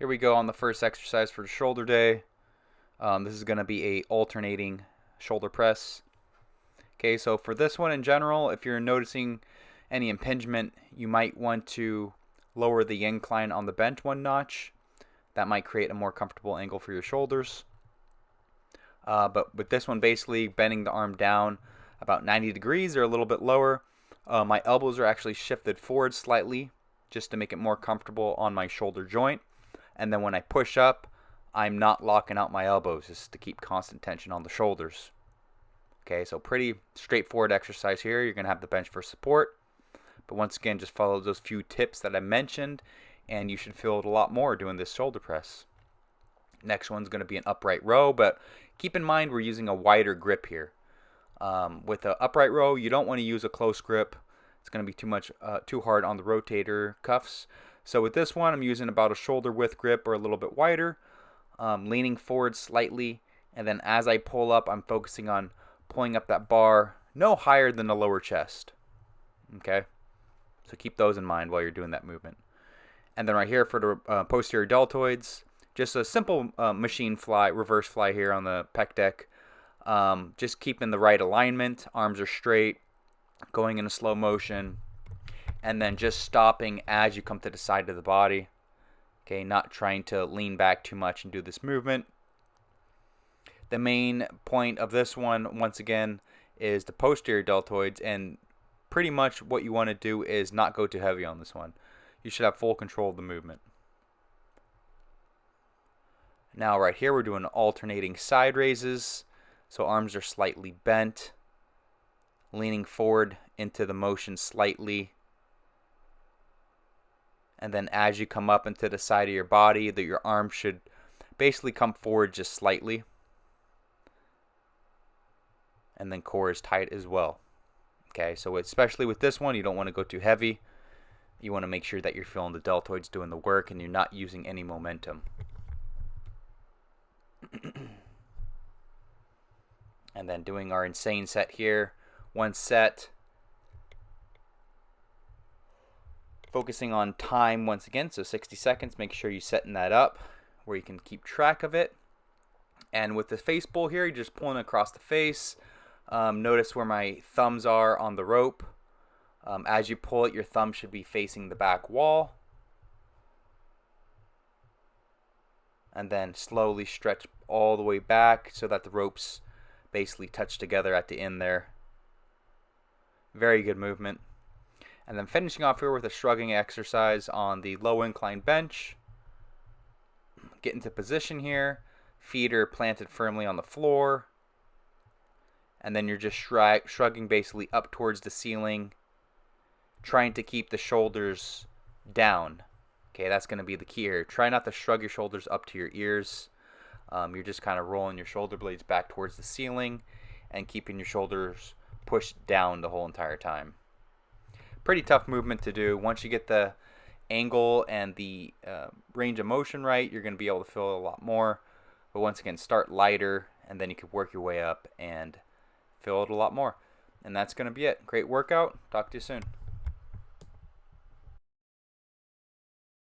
Here we go on the first exercise for the shoulder day. This is going to be a alternating shoulder press. Okay, so for this one in general, if you're noticing any impingement, you might want to lower the incline on the bench one notch. That might create a more comfortable angle for your shoulders. But with this one, basically bending the arm down about 90 degrees or a little bit lower. My elbows are actually shifted forward slightly just to make it more comfortable on my shoulder joint. And then when I push up, I'm not locking out my elbows just to keep constant tension on the shoulders. Okay, so pretty straightforward exercise here. You're going to have the bench for support. But once again, just follow those few tips that I mentioned, and you should feel it a lot more doing this shoulder press. Next one's going to be an upright row, but keep in mind we're using a wider grip here. With an upright row, you don't want to use a close grip. It's going to be too hard on the rotator cuffs. So with this one, I'm using about a shoulder width grip or a little bit wider, leaning forward slightly, and then as I pull up, I'm focusing on pulling up that bar no higher than the lower chest. Okay, so keep those in mind while you're doing that movement. And then right here for the posterior deltoids, just a simple machine fly, reverse fly here on the pec deck. Just keeping the right alignment, arms are straight, going in a slow motion, and then just stopping as you come to the side of the body. Okay, not trying to lean back too much and do this movement. The main point of this one, once again, is the posterior deltoids, and pretty much what you want to do is not go too heavy on this one. You should have full control of the movement. Now right here we're doing alternating side raises. So arms are slightly bent, leaning forward into the motion slightly. And then as you come up into the side of your body, that your arm should basically come forward just slightly. And then core is tight as well. Okay, so especially with this one, you don't want to go too heavy. You want to make sure that you're feeling the deltoids doing the work and you're not using any momentum. And then doing our insane set here. One set. Focusing on time once again, so 60 seconds. Make sure you're setting that up where you can keep track of it. And with the face pull here, you're just pulling across the face. Notice where my thumbs are on the rope. As you pull it, your thumb should be facing the back wall. And then slowly stretch all the way back so that the ropes basically touch together at the end there. Very good movement. And then finishing off here with a shrugging exercise on the low incline bench. Get into position here. Feet are planted firmly on the floor. And then you're just shrugging basically up towards the ceiling, trying to keep the shoulders down. Okay, that's going to be the key here. Try not to shrug your shoulders up to your ears. You're just kind of rolling your shoulder blades back towards the ceiling and keeping your shoulders pushed down the whole entire time. Pretty tough movement to do. Once you get the angle and the range of motion right, you're going to be able to feel it a lot more. But once again, start lighter, and then you can work your way up and feel it a lot more. And that's going to be it. Great workout. Talk to you soon.